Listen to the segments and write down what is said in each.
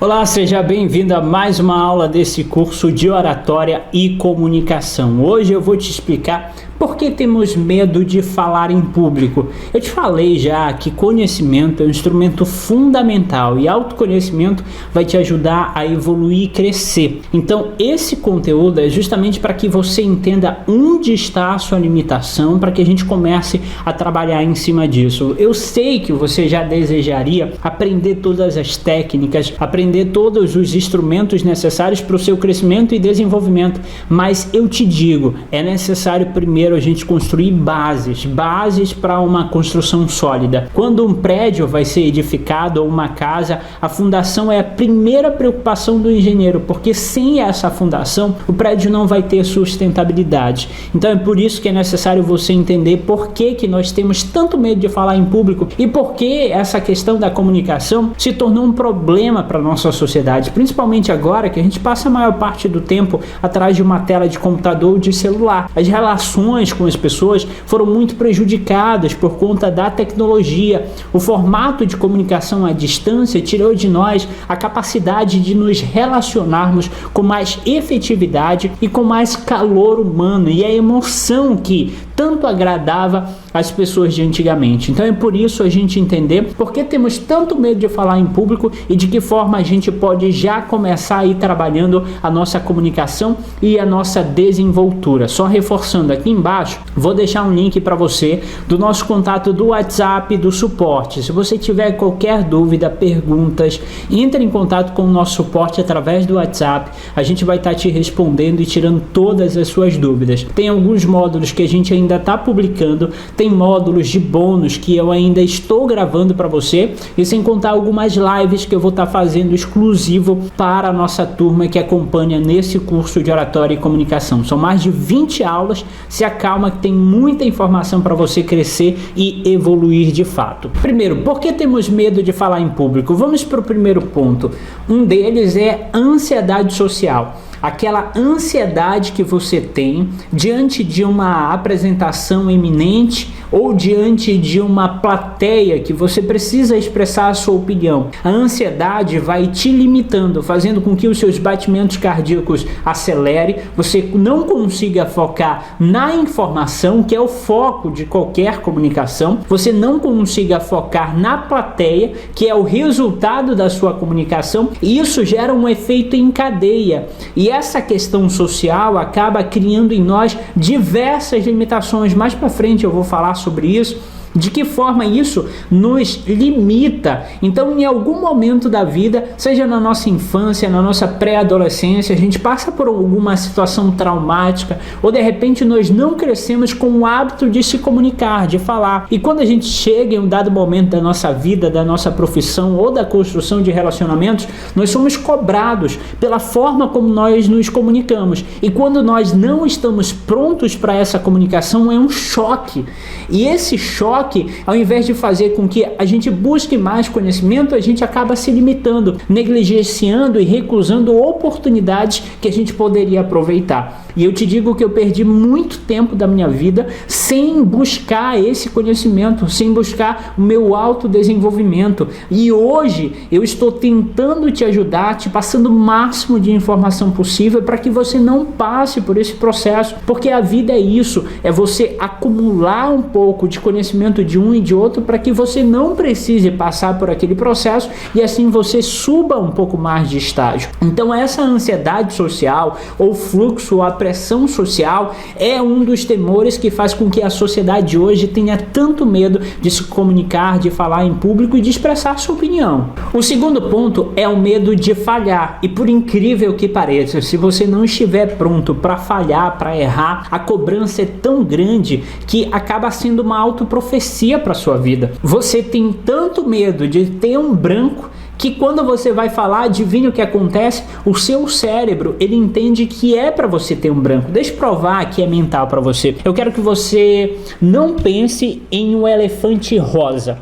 Olá, seja bem-vindo a mais uma aula desse curso de oratória e comunicação. Hoje eu vou te explicar por que temos medo de falar em público. Eu te falei já que conhecimento é um instrumento fundamental e autoconhecimento vai te ajudar a evoluir e crescer. Então, esse conteúdo é justamente para que você entenda onde está a sua limitação, para que a gente comece a trabalhar em cima disso. Eu sei que você já desejaria aprender todas as técnicas, aprender todos os instrumentos necessários para o seu crescimento e desenvolvimento, mas eu te digo, é necessário primeiro a gente construir bases para uma construção sólida. Quando um prédio vai ser edificado ou uma casa, a fundação é a primeira preocupação do engenheiro, porque sem essa fundação o prédio não vai ter sustentabilidade. Então é por isso que é necessário você entender por que nós temos tanto medo de falar em público e por que essa questão da comunicação se tornou um problema para a nossa sociedade, principalmente agora que a gente passa a maior parte do tempo atrás de uma tela de computador ou de celular. As relações com as pessoas foram muito prejudicadas por conta da tecnologia. O formato de comunicação à distância tirou de nós a capacidade de nos relacionarmos com mais efetividade e com mais calor humano e a emoção que tanto agradava as pessoas de antigamente. Então é por isso a gente entender por que temos tanto medo de falar em público e de que forma a gente pode já começar a ir trabalhando a nossa comunicação e a nossa desenvoltura. Só reforçando aqui embaixo, vou deixar um link para você do nosso contato do WhatsApp do suporte. Se você tiver qualquer dúvida, perguntas, entre em contato com o nosso suporte através do WhatsApp. A gente vai estar te respondendo e tirando todas as suas dúvidas. Tem alguns módulos que a gente ainda está publicando, tem módulos de bônus que eu ainda estou gravando para você e sem contar algumas lives que eu vou estar fazendo exclusivo para a nossa turma que acompanha nesse curso de oratória e comunicação. São mais de 20 aulas, se acalma que tem muita informação para você crescer e evoluir de fato. Primeiro, por que temos medo de falar em público? Vamos para o primeiro ponto. Um deles é ansiedade social. Aquela ansiedade que você tem diante de uma apresentação iminente ou diante de uma plateia que você precisa expressar a sua opinião. A ansiedade vai te limitando, fazendo com que os seus batimentos cardíacos acelerem, você não consiga focar na informação, que é o foco de qualquer comunicação, você não consiga focar na plateia, que é o resultado da sua comunicação, e isso gera um efeito em cadeia. E essa questão social acaba criando em nós diversas limitações. Mais para frente eu vou falar sobre isso. De que forma isso nos limita. Então, em algum momento da vida, seja na nossa infância, na nossa pré-adolescência, a gente passa por alguma situação traumática ou de repente nós não crescemos com o hábito de se comunicar, de falar. E quando a gente chega em um dado momento da nossa vida, da nossa profissão ou da construção de relacionamentos, nós somos cobrados pela forma como nós nos comunicamos. E quando nós não estamos prontos para essa comunicação, é um choque. E esse choque, ao invés de fazer com que a gente busque mais conhecimento, a gente acaba se limitando, negligenciando e recusando oportunidades que a gente poderia aproveitar. E eu te digo que eu perdi muito tempo da minha vida sem buscar esse conhecimento, sem buscar o meu autodesenvolvimento. E hoje eu estou tentando te ajudar, te passando o máximo de informação possível para que você não passe por esse processo, porque a vida é isso, é você acumular um pouco de conhecimento de um e de outro para que você não precise passar por aquele processo e assim você suba um pouco mais de estágio. Então essa ansiedade social ou fluxo ou a pressão social é um dos temores que faz com que a sociedade hoje tenha tanto medo de se comunicar, de falar em público e de expressar sua opinião. O segundo ponto é o medo de falhar, e por incrível que pareça, se você não estiver pronto para falhar, para errar, a cobrança é tão grande que acaba sendo uma autoprofecia para sua vida. Você tem tanto medo de ter um branco que quando você vai falar, adivinha o que acontece? O seu cérebro, ele entende que é para você ter um branco. Deixa eu provar que é mental para você. Eu quero que você não pense em um elefante rosa.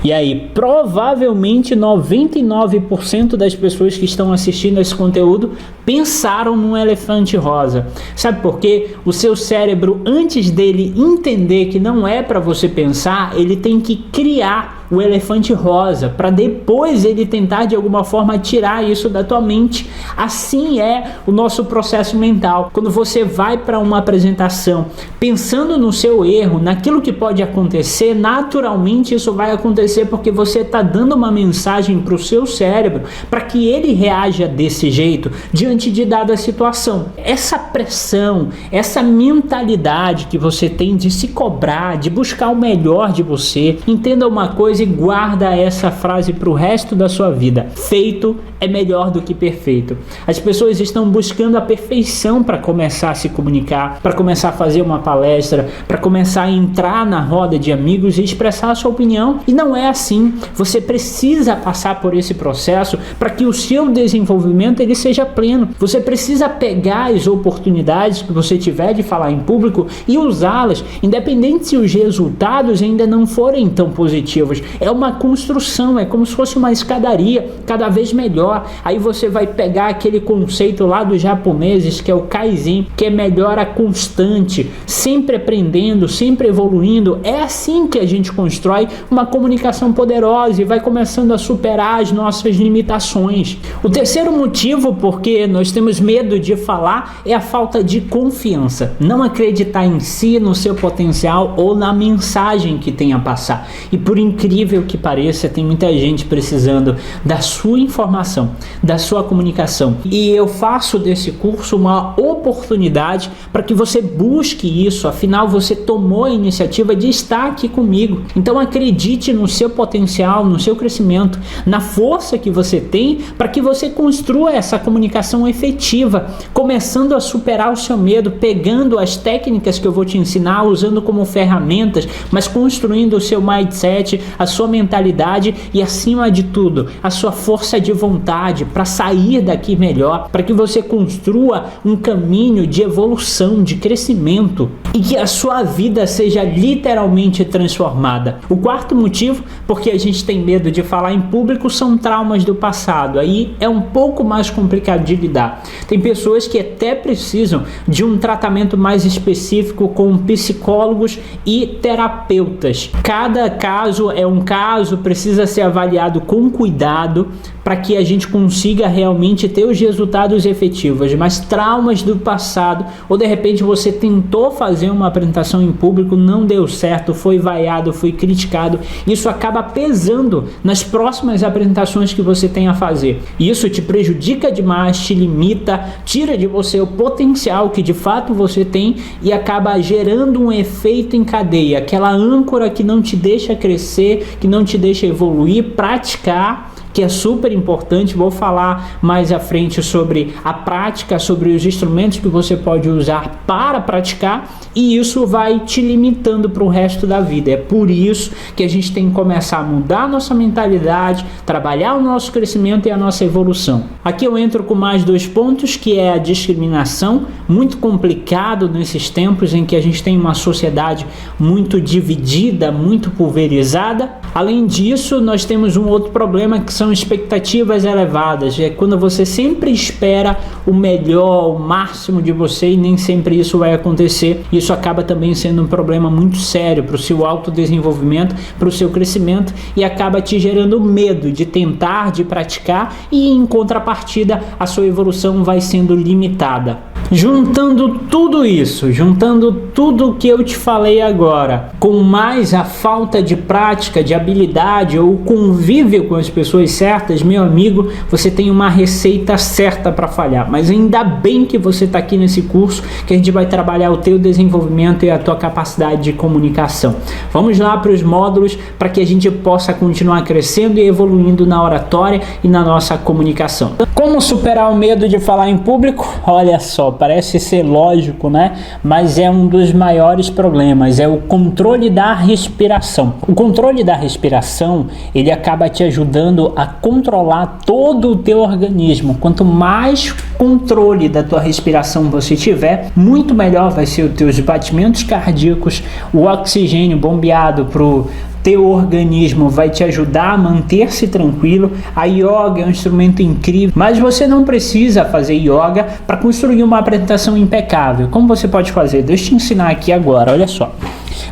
E aí, provavelmente 99% das pessoas que estão assistindo a esse conteúdo pensaram num elefante rosa. Sabe por quê? O seu cérebro, antes dele entender que não é para você pensar, ele tem que criar o elefante rosa, para depois ele tentar de alguma forma tirar isso da tua mente. Assim é o nosso processo mental. Quando você vai para uma apresentação pensando no seu erro, naquilo que pode acontecer, naturalmente isso vai acontecer porque você está dando uma mensagem para o seu cérebro para que ele reaja desse jeito diante de dada situação. Essa pressão, essa mentalidade que você tem de se cobrar, de buscar o melhor de você, entenda uma coisa e guarda essa frase para o resto da sua vida: feito é melhor do que perfeito. As pessoas estão buscando a perfeição para começar a se comunicar, para começar a fazer uma palestra, para começar a entrar na roda de amigos e expressar a sua opinião. E não é assim. Você precisa passar por esse processo para que o seu desenvolvimento ele seja pleno. Você precisa pegar as oportunidades que você tiver de falar em público e usá-las, independente se os resultados ainda não forem tão positivos. É uma construção, é como se fosse uma escadaria, cada vez melhor. Aí você vai pegar aquele conceito lá dos japoneses, que é o Kaizen, que é melhora constante, sempre aprendendo, sempre evoluindo. É assim que a gente constrói uma comunicação poderosa e vai começando a superar as nossas limitações. O terceiro motivo porque nós temos medo de falar é a falta de confiança. Não acreditar em si, no seu potencial ou na mensagem que tem a passar. E por incrível que pareça, tem muita gente precisando da sua informação, da sua comunicação. E eu faço desse curso uma oportunidade para que você busque isso. Afinal, você tomou a iniciativa de estar aqui comigo. Então acredite no seu potencial, no seu crescimento, na força que você tem para que você construa essa comunicação efetiva, começando a superar o seu medo, pegando as técnicas que eu vou te ensinar, usando como ferramentas, mas construindo o seu mindset, a sua mentalidade e, acima de tudo, a sua força de vontade para sair daqui melhor, para que você construa um caminho de evolução, de crescimento e que a sua vida seja literalmente transformada. O quarto motivo porque a gente tem medo de falar em público são traumas do passado. Aí é um pouco mais complicado de lidar. Tem pessoas que até precisam de um tratamento mais específico com psicólogos e terapeutas. Cada caso é um caso, precisa ser avaliado com cuidado para que a gente consiga realmente ter os resultados efetivos. Mas traumas do passado, ou de repente você tentou fazer uma apresentação em público, não deu certo, foi vaiado, foi criticado, isso acaba pesando nas próximas apresentações que você tem a fazer. Isso te prejudica demais, te limita, tira de você o potencial que de fato você tem e acaba gerando um efeito em cadeia, aquela âncora que não te deixa crescer, que não te deixa evoluir, praticar, que é super importante. Vou falar mais à frente sobre a prática, sobre os instrumentos que você pode usar para praticar, e isso vai te limitando para o resto da vida. É por isso que a gente tem que começar a mudar a nossa mentalidade, trabalhar o nosso crescimento e a nossa evolução. Aqui eu entro com mais 2 pontos, que é a discriminação, muito complicado nesses tempos em que a gente tem uma sociedade muito dividida, muito pulverizada. Além disso, nós temos um outro problema que são expectativas elevadas. É quando você sempre espera o melhor, o máximo de você, e nem sempre isso vai acontecer. Isso acaba também sendo um problema muito sério para o seu autodesenvolvimento, para o seu crescimento, e acaba te gerando medo de tentar, de praticar, e em contrapartida a sua evolução vai sendo limitada. Juntando tudo isso, juntando tudo que eu te falei agora, com mais a falta de prática, de habilidade ou convívio com as pessoas certas, meu amigo, você tem uma receita certa para falhar. Mas ainda bem que você está aqui nesse curso, que a gente vai trabalhar o teu desenvolvimento e a tua capacidade de comunicação. Vamos lá para os módulos para que a gente possa continuar crescendo e evoluindo na oratória e na nossa comunicação. Como superar o medo de falar em público? Olha só, parece ser lógico, né? Mas é um dos maiores problemas, é o controle da respiração. O controle da respiração, ele acaba te ajudando a controlar todo o teu organismo. Quanto mais controle da tua respiração você tiver, muito melhor vai ser os teus batimentos cardíacos, o oxigênio bombeado pro teu organismo vai te ajudar a manter-se tranquilo. A yoga é um instrumento incrível, mas você não precisa fazer yoga para construir uma apresentação impecável. Como você pode fazer? Deixa eu te ensinar aqui agora, olha só.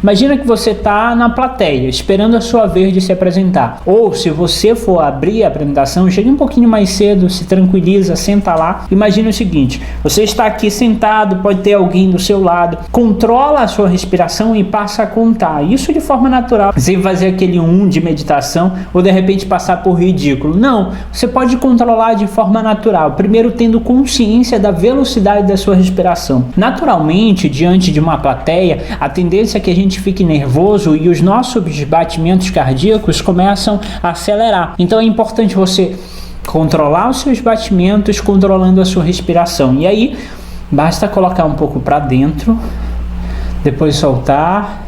Imagina que você está na plateia, esperando a sua vez de se apresentar. Ou se você for abrir a apresentação, chegue um pouquinho mais cedo, se tranquiliza, senta lá. Imagina o seguinte, você está aqui sentado, pode ter alguém do seu lado, controla a sua respiração e passa a contar. Isso de forma natural, sem fazer aquele de meditação ou de repente passar por ridículo. Não, você pode controlar de forma natural, primeiro tendo consciência da velocidade da sua respiração. Naturalmente, diante de uma plateia, a tendência é que a gente fique nervoso e os nossos batimentos cardíacos começam a acelerar. Então é importante você controlar os seus batimentos, controlando a sua respiração. E aí, basta colocar um pouco para dentro, depois soltar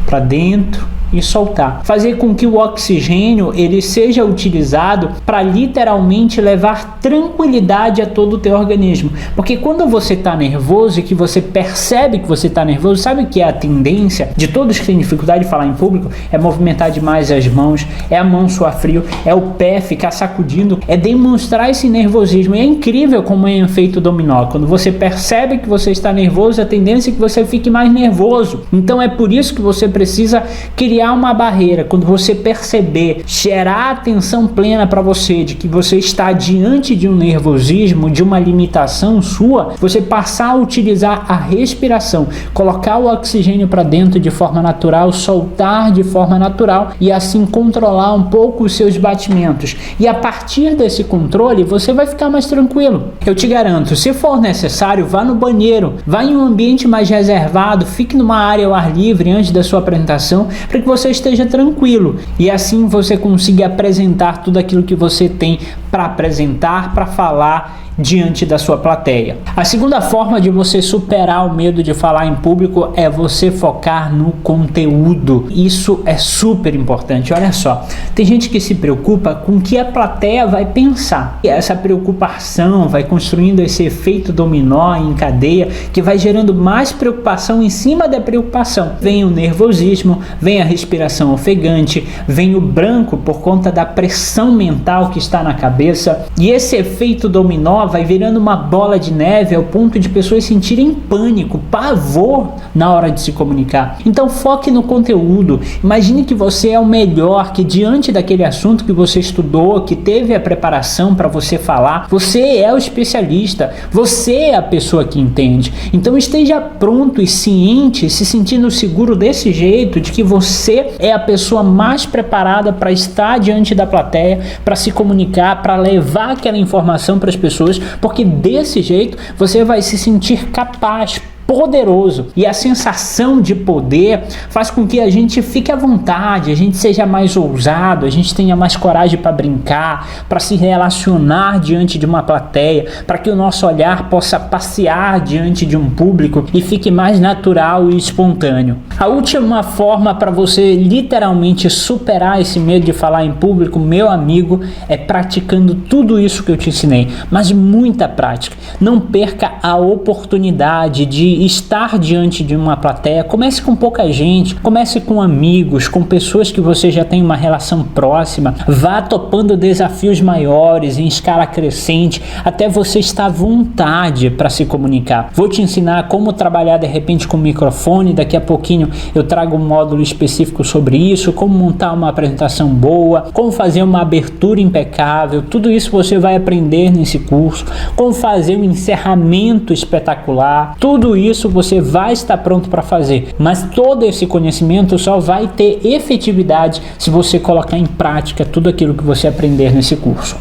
para dentro e soltar. Fazer com que o oxigênio ele seja utilizado para literalmente levar tranquilidade a todo o teu organismo. Porque quando você está nervoso e que você percebe que você está nervoso, sabe que é a tendência de todos que têm dificuldade de falar em público? É movimentar demais as mãos, é a mão suar frio, é o pé ficar sacudindo, é demonstrar esse nervosismo. E é incrível como é um efeito dominó. Quando você percebe que você está nervoso, a tendência é que você fique mais nervoso. Então é por isso que você precisa criar uma barreira. Quando você perceber, gerar atenção plena para você de que você está diante de um nervosismo, de uma limitação sua, você passar a utilizar a respiração, colocar o oxigênio para dentro de forma natural, soltar de forma natural e assim controlar um pouco os seus batimentos. E a partir desse controle, você vai ficar mais tranquilo. Eu te garanto, se for necessário, vá no banheiro, vá em um ambiente mais reservado, fique numa área ao ar livre antes da sua apresentação, para que você esteja tranquilo e assim você consiga apresentar tudo aquilo que você tem para apresentar, para falar diante da sua plateia. A segunda forma de você superar o medo de falar em público é você focar no conteúdo. Isso é super importante. Olha só, tem gente que se preocupa com o que a plateia vai pensar. E essa preocupação vai construindo esse efeito dominó em cadeia que vai gerando mais preocupação em cima da preocupação. Vem o nervosismo, vem a respiração ofegante, vem o branco por conta da pressão mental que está na cabeça e esse efeito dominó vai virando uma bola de neve ao ponto de pessoas sentirem pânico, pavor na hora de se comunicar. Então foque no conteúdo. Imagine que você é o melhor, que diante daquele assunto que você estudou, que teve a preparação para você falar, você é o especialista, você é a pessoa que entende. Então esteja pronto e ciente, se sentindo seguro desse jeito, de que você é a pessoa mais preparada para estar diante da plateia, para se comunicar, para levar aquela informação para as pessoas, porque desse jeito você vai se sentir capaz, poderoso. E a sensação de poder faz com que a gente fique à vontade, a gente seja mais ousado, a gente tenha mais coragem para brincar, para se relacionar diante de uma plateia, para que o nosso olhar possa passear diante de um público e fique mais natural e espontâneo. A última forma para você literalmente superar esse medo de falar em público, meu amigo, é praticando tudo isso que eu te ensinei, mas muita prática. Não perca a oportunidade de estar diante de uma plateia. Comece com pouca gente, comece com amigos, com pessoas que você já tem uma relação próxima, vá topando desafios maiores em escala crescente até você estar à vontade para se comunicar. Vou te ensinar como trabalhar de repente com microfone, daqui a pouquinho eu trago um módulo específico sobre isso, como montar uma apresentação boa, como fazer uma abertura impecável, tudo isso você vai aprender nesse curso, como fazer um encerramento espetacular, tudo isso você vai estar pronto para fazer, mas todo esse conhecimento só vai ter efetividade se você colocar em prática tudo aquilo que você aprender nesse curso.